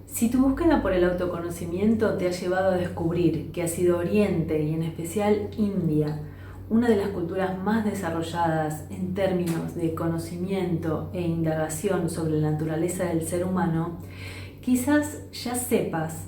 Si tu búsqueda por el autoconocimiento te ha llevado a descubrir que ha sido Oriente y en especial India, una de las culturas más desarrolladas en términos de conocimiento e indagación sobre la naturaleza del ser humano, quizás ya sepas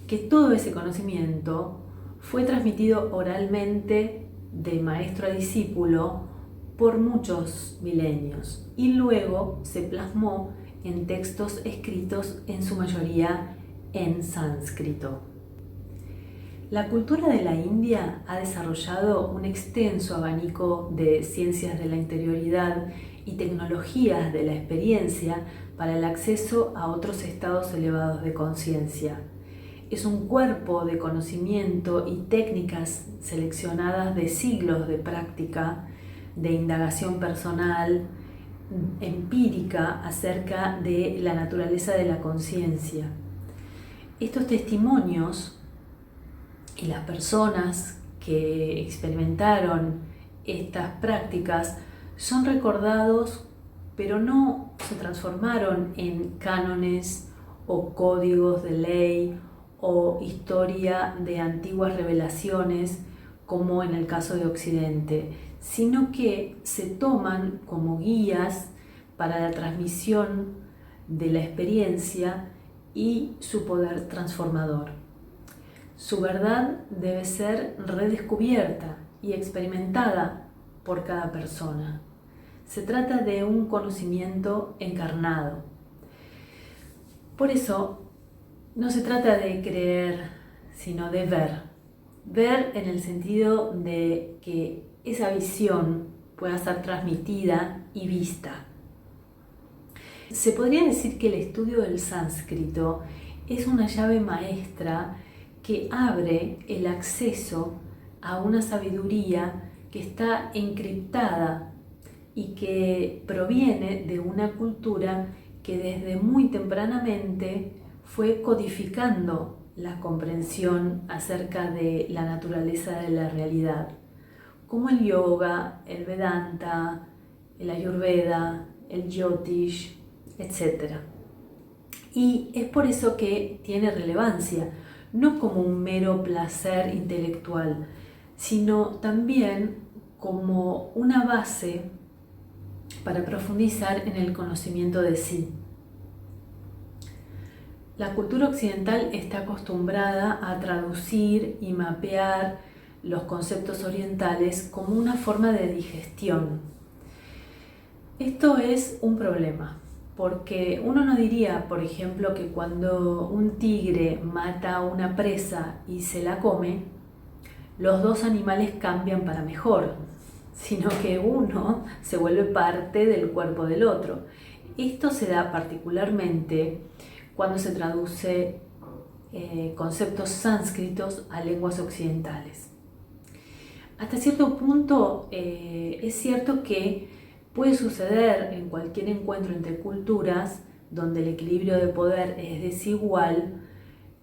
que todo ese conocimiento fue transmitido oralmente de maestro a discípulo por muchos milenios y luego se plasmó en textos escritos en su mayoría en sánscrito. La cultura de la India ha desarrollado un extenso abanico de ciencias de la interioridad y tecnologías de la experiencia para el acceso a otros estados elevados de conciencia. Es un cuerpo de conocimiento y técnicas seleccionadas de siglos de práctica, de indagación personal, empírica acerca de la naturaleza de la conciencia. Estos testimonios y las personas que experimentaron estas prácticas son recordados, pero no se transformaron en cánones o códigos de ley o historia de antiguas revelaciones como en el caso de Occidente, sino que se toman como guías para la transmisión de la experiencia y su poder transformador. Su verdad debe ser redescubierta y experimentada por cada persona. Se trata de un conocimiento encarnado. Por eso, no se trata de creer, sino de ver. Ver en el sentido de que esa visión pueda ser transmitida y vista. Se podría decir que el estudio del sánscrito es una llave maestra que abre el acceso a una sabiduría que está encriptada y que proviene de una cultura que desde muy tempranamente fue codificando la comprensión acerca de la naturaleza de la realidad, como el yoga, el Vedanta, el Ayurveda, el Jyotish, etc. Y es por eso que tiene relevancia, no como un mero placer intelectual, sino también como una base para profundizar en el conocimiento de sí. La cultura occidental está acostumbrada a traducir y mapear los conceptos orientales como una forma de digestión. Esto es un problema, porque uno no diría, por ejemplo, que cuando un tigre mata a una presa y se la come, los dos animales cambian para mejor, sino que uno se vuelve parte del cuerpo del otro. Esto se da particularmente cuando se traduce conceptos sánscritos a lenguas occidentales. Hasta cierto punto es cierto que puede suceder en cualquier encuentro entre culturas donde el equilibrio de poder es desigual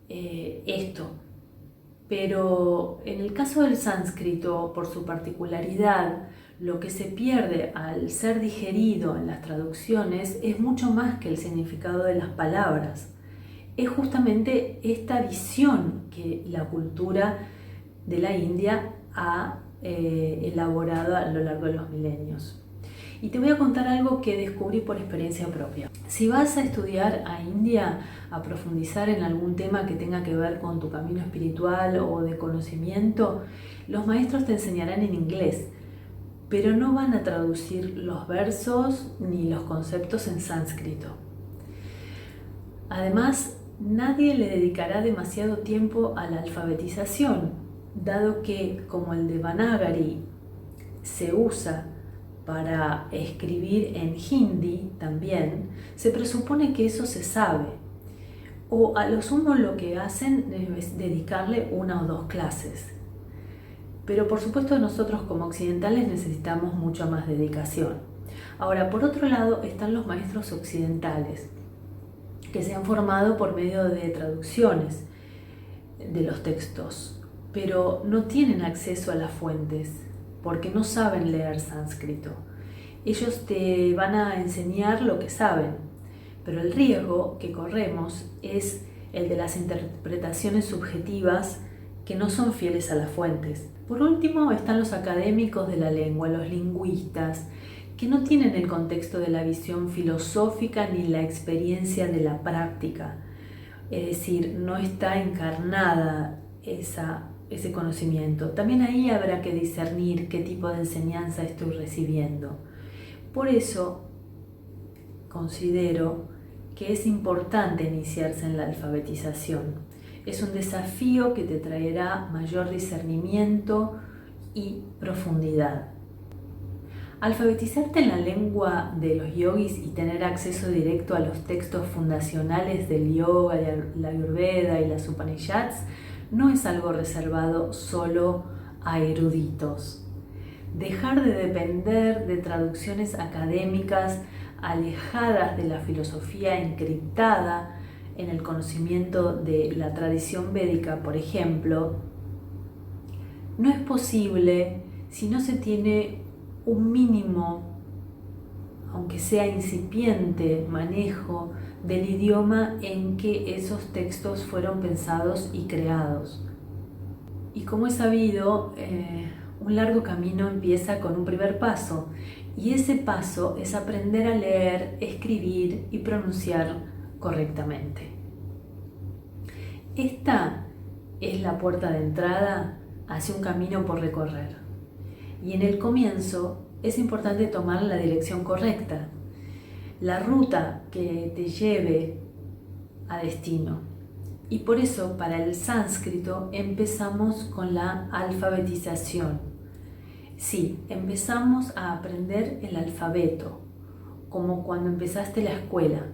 esto. Pero en el caso del sánscrito, por su particularidad, lo que se pierde al ser digerido en las traducciones es mucho más que el significado de las palabras. Es justamente esta visión que la cultura de la India ha elaborado a lo largo de los milenios. Y te voy a contar algo que descubrí por experiencia propia. Si vas a estudiar a India, a profundizar en algún tema que tenga que ver con tu camino espiritual o de conocimiento, los maestros te enseñarán en inglés, pero no van a traducir los versos ni los conceptos en sánscrito. Además, nadie le dedicará demasiado tiempo a la alfabetización, dado que, como el Devanagari se usa para escribir en hindi también, se presupone que eso se sabe, o a lo sumo lo que hacen es dedicarle una o dos clases. Pero por supuesto nosotros como occidentales necesitamos mucha más dedicación. Ahora, por otro lado están los maestros occidentales, que se han formado por medio de traducciones de los textos, pero no tienen acceso a las fuentes, porque no saben leer sánscrito. Ellos te van a enseñar lo que saben, pero el riesgo que corremos es el de las interpretaciones subjetivas que no son fieles a las fuentes. Por último, están los académicos de la lengua, los lingüistas, que no tienen el contexto de la visión filosófica ni la experiencia de la práctica. Es decir, no está encarnada ese conocimiento. También ahí habrá que discernir qué tipo de enseñanza estoy recibiendo. Por eso considero que es importante iniciarse en la alfabetización. Es un desafío que te traerá mayor discernimiento y profundidad. Alfabetizarte en la lengua de los yogis y tener acceso directo a los textos fundacionales del yoga, la Ayurveda y las Upanishads no es algo reservado solo a eruditos. Dejar de depender de traducciones académicas alejadas de la filosofía encriptada en el conocimiento de la tradición védica, por ejemplo, no es posible si no se tiene un mínimo, aunque sea incipiente, manejo del idioma en que esos textos fueron pensados y creados. Y como es sabido, un largo camino empieza con un primer paso, y ese paso es aprender a leer, escribir y pronunciar correctamente. Esta es la puerta de entrada hacia un camino por recorrer. Y en el comienzo es importante tomar la dirección correcta, la ruta que te lleve a destino. Y por eso para el sánscrito empezamos con la alfabetización. Sí, empezamos a aprender el alfabeto, como cuando empezaste la escuela.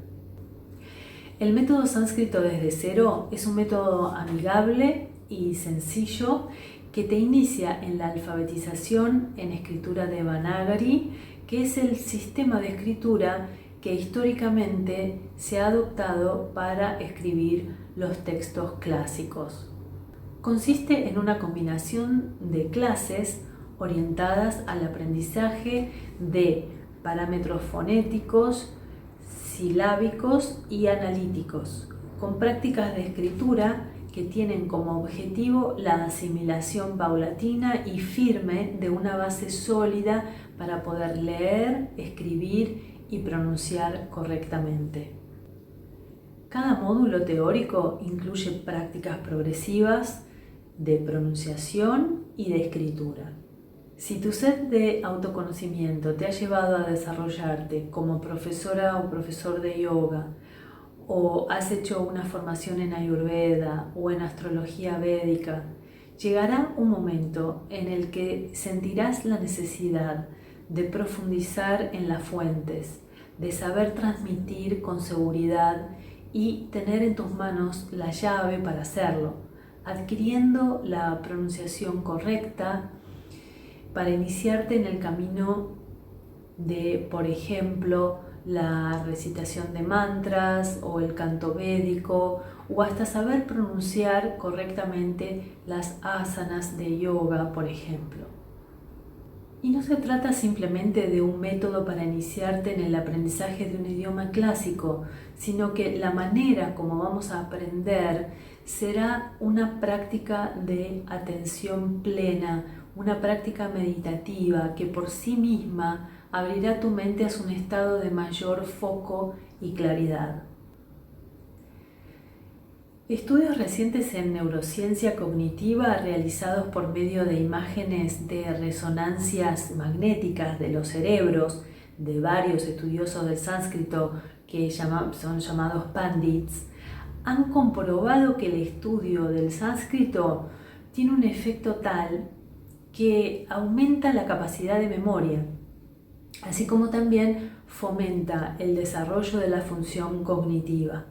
El método sánscrito desde cero es un método amigable y sencillo que te inicia en la alfabetización en escritura Devanagari, que es el sistema de escritura que históricamente se ha adoptado para escribir los textos clásicos. Consiste en una combinación de clases orientadas al aprendizaje de parámetros fonéticos, silábicos y analíticos, con prácticas de escritura que tienen como objetivo la asimilación paulatina y firme de una base sólida para poder leer, escribir y pronunciar correctamente. Cada módulo teórico incluye prácticas progresivas de pronunciación y de escritura. Si tu sed de autoconocimiento te ha llevado a desarrollarte como profesora o profesor de yoga, o has hecho una formación en Ayurveda o en astrología védica, llegará un momento en el que sentirás la necesidad de profundizar en las fuentes, de saber transmitir con seguridad y tener en tus manos la llave para hacerlo, adquiriendo la pronunciación correcta para iniciarte en el camino de, por ejemplo, la recitación de mantras o el canto védico, o hasta saber pronunciar correctamente las asanas de yoga, por ejemplo. Y no se trata simplemente de un método para iniciarte en el aprendizaje de un idioma clásico, sino que la manera como vamos a aprender será una práctica de atención plena, una práctica meditativa que por sí misma abrirá tu mente hacia un estado de mayor foco y claridad. Estudios recientes en neurociencia cognitiva realizados por medio de imágenes de resonancias magnéticas de los cerebros de varios estudiosos del sánscrito que son llamados pandits, han comprobado que el estudio del sánscrito tiene un efecto tal que aumenta la capacidad de memoria, así como también fomenta el desarrollo de la función cognitiva.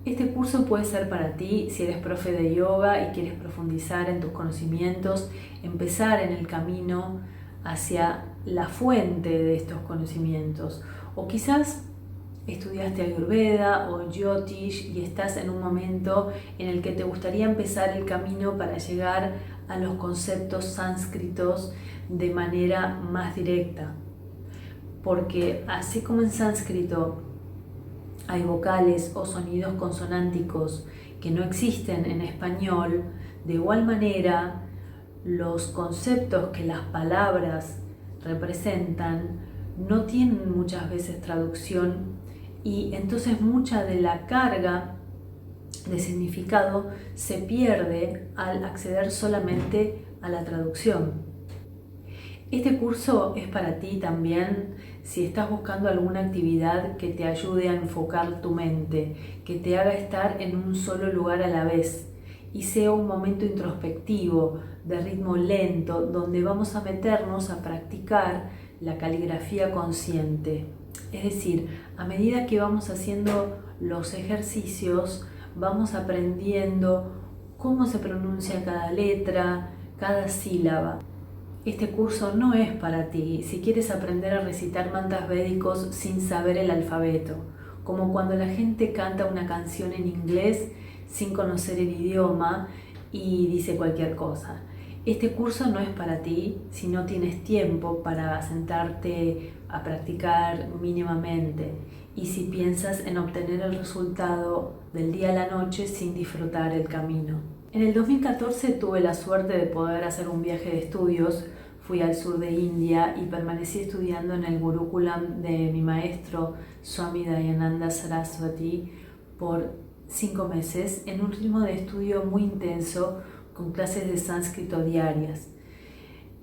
Este curso puede ser para ti si eres profe de yoga y quieres profundizar en tus conocimientos, empezar en el camino hacia la fuente de estos conocimientos. O quizás estudiaste Ayurveda o Jyotish y estás en un momento en el que te gustaría empezar el camino para llegar a los conceptos sánscritos de manera más directa. Porque así como en sánscrito hay vocales o sonidos consonánticos que no existen en español, de igual manera los conceptos que las palabras representan no tienen muchas veces traducción y entonces mucha de la carga de significado se pierde al acceder solamente a la traducción. Este curso es para ti también si estás buscando alguna actividad que te ayude a enfocar tu mente, que te haga estar en un solo lugar a la vez y sea un momento introspectivo, de ritmo lento, donde vamos a meternos a practicar la caligrafía consciente. Es decir, a medida que vamos haciendo los ejercicios, vamos aprendiendo cómo se pronuncia cada letra, cada sílaba. Este curso no es para ti si quieres aprender a recitar mantras védicos sin saber el alfabeto, como cuando la gente canta una canción en inglés sin conocer el idioma y dice cualquier cosa. Este curso no es para ti si no tienes tiempo para sentarte a practicar mínimamente y si piensas en obtener el resultado del día a la noche sin disfrutar el camino. En el 2014 tuve la suerte de poder hacer un viaje de estudios. Fui al sur de India y permanecí estudiando en el Gurukulam de mi maestro Swami Dayananda Saraswati por 5 meses en un ritmo de estudio muy intenso con clases de sánscrito diarias.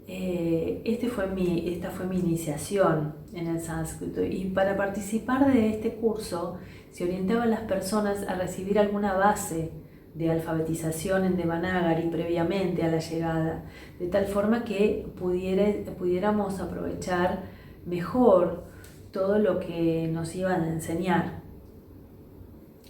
Esta fue mi iniciación en el sánscrito y para participar de este curso se orientaba a las personas a recibir alguna base de alfabetización en Devanagari previamente a la llegada, de tal forma que pudiéramos aprovechar mejor todo lo que nos iban a enseñar.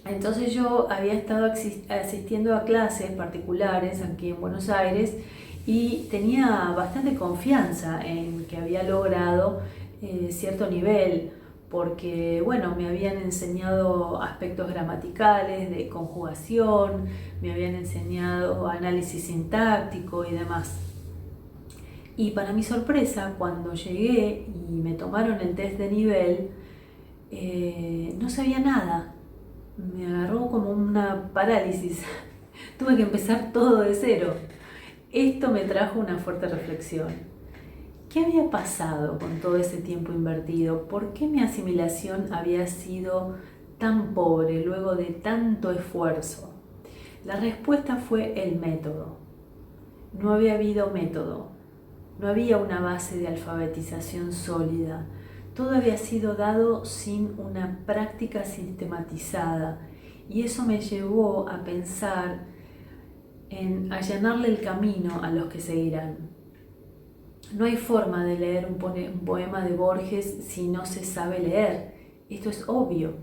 Entonces yo había estado asistiendo a clases particulares aquí en Buenos Aires y tenía bastante confianza en que había logrado cierto nivel, porque bueno, me habían enseñado aspectos gramaticales, de conjugación, me habían enseñado análisis sintáctico y demás. Y para mi sorpresa, cuando llegué y me tomaron el test de nivel, no sabía nada. Me agarró como una parálisis. Tuve que empezar todo de cero. Esto me trajo una fuerte reflexión. ¿Qué había pasado con todo ese tiempo invertido? ¿Por qué mi asimilación había sido tan pobre luego de tanto esfuerzo? La respuesta fue el método. No había habido método. No había una base de alfabetización sólida. Todo había sido dado sin una práctica sistematizada y eso me llevó a pensar en allanarle el camino a los que seguirán. No hay forma de leer un poema de Borges si no se sabe leer. Esto es obvio,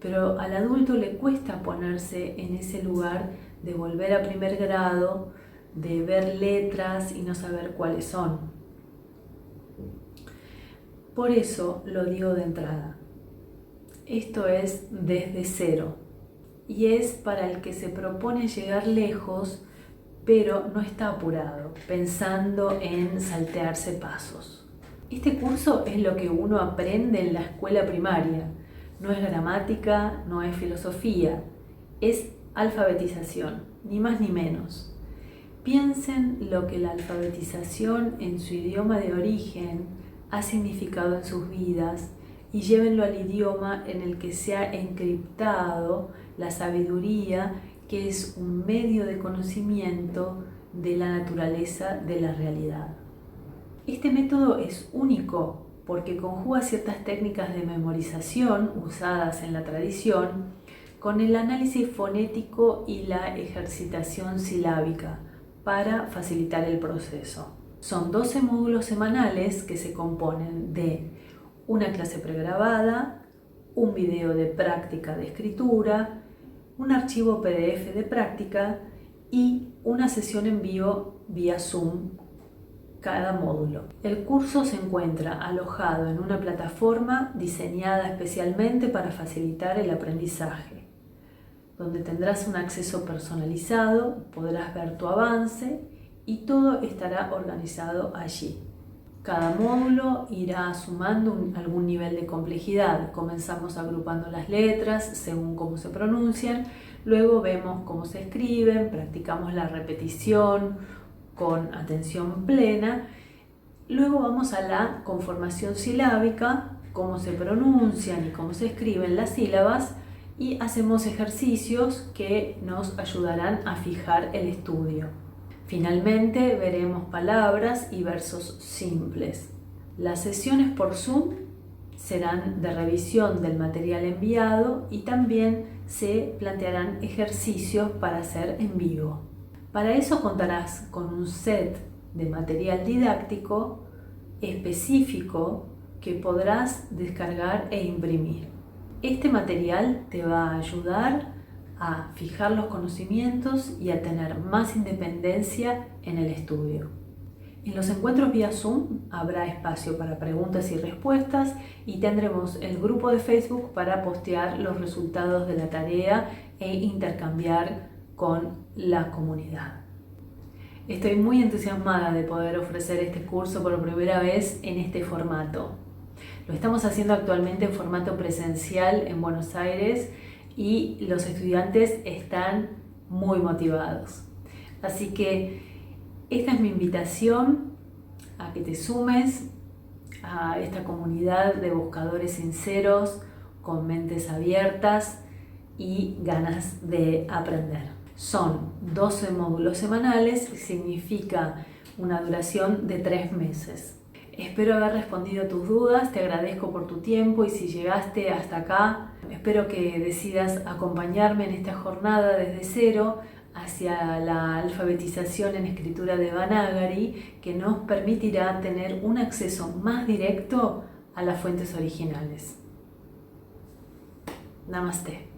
pero al adulto le cuesta ponerse en ese lugar de volver a primer grado, de ver letras y no saber cuáles son. Por eso lo digo de entrada. Esto es desde cero y es para el que se propone llegar lejos, pero no está apurado, pensando en saltearse pasos. Este curso es lo que uno aprende en la escuela primaria. No es gramática, no es filosofía, es alfabetización, ni más ni menos. Piensen lo que la alfabetización en su idioma de origen ha significado en sus vidas y llévenlo al idioma en el que se ha encriptado la sabiduría, que es un medio de conocimiento de la naturaleza de la realidad. Este método es único porque conjuga ciertas técnicas de memorización usadas en la tradición con el análisis fonético y la ejercitación silábica para facilitar el proceso. Son 12 módulos semanales que se componen de una clase pregrabada, un video de práctica de escritura, un archivo PDF de práctica y una sesión en vivo vía Zoom cada módulo. El curso se encuentra alojado en una plataforma diseñada especialmente para facilitar el aprendizaje, donde tendrás un acceso personalizado, podrás ver tu avance y todo estará organizado allí. Cada módulo irá sumando algún nivel de complejidad. Comenzamos agrupando las letras según cómo se pronuncian, luego vemos cómo se escriben, practicamos la repetición con atención plena, luego vamos a la conformación silábica, cómo se pronuncian y cómo se escriben las sílabas, y hacemos ejercicios que nos ayudarán a fijar el estudio. Finalmente veremos palabras y versos simples. Las sesiones por Zoom serán de revisión del material enviado y también se plantearán ejercicios para hacer en vivo. Para eso contarás con un set de material didáctico específico que podrás descargar e imprimir. Este material te va a ayudar a fijar los conocimientos y a tener más independencia en el estudio. En los encuentros vía Zoom habrá espacio para preguntas y respuestas y tendremos el grupo de Facebook para postear los resultados de la tarea e intercambiar con la comunidad. Estoy muy entusiasmada de poder ofrecer este curso por primera vez en este formato. Lo estamos haciendo actualmente en formato presencial en Buenos Aires y los estudiantes están muy motivados. Así que esta es mi invitación a que te sumes a esta comunidad de buscadores sinceros, con mentes abiertas y ganas de aprender. Son 12 módulos semanales, significa una duración de 3 meses. Espero haber respondido a tus dudas, te agradezco por tu tiempo y si llegaste hasta acá, espero que decidas acompañarme en esta jornada desde cero hacia la alfabetización en escritura Devanagari, que nos permitirá tener un acceso más directo a las fuentes originales. Namaste.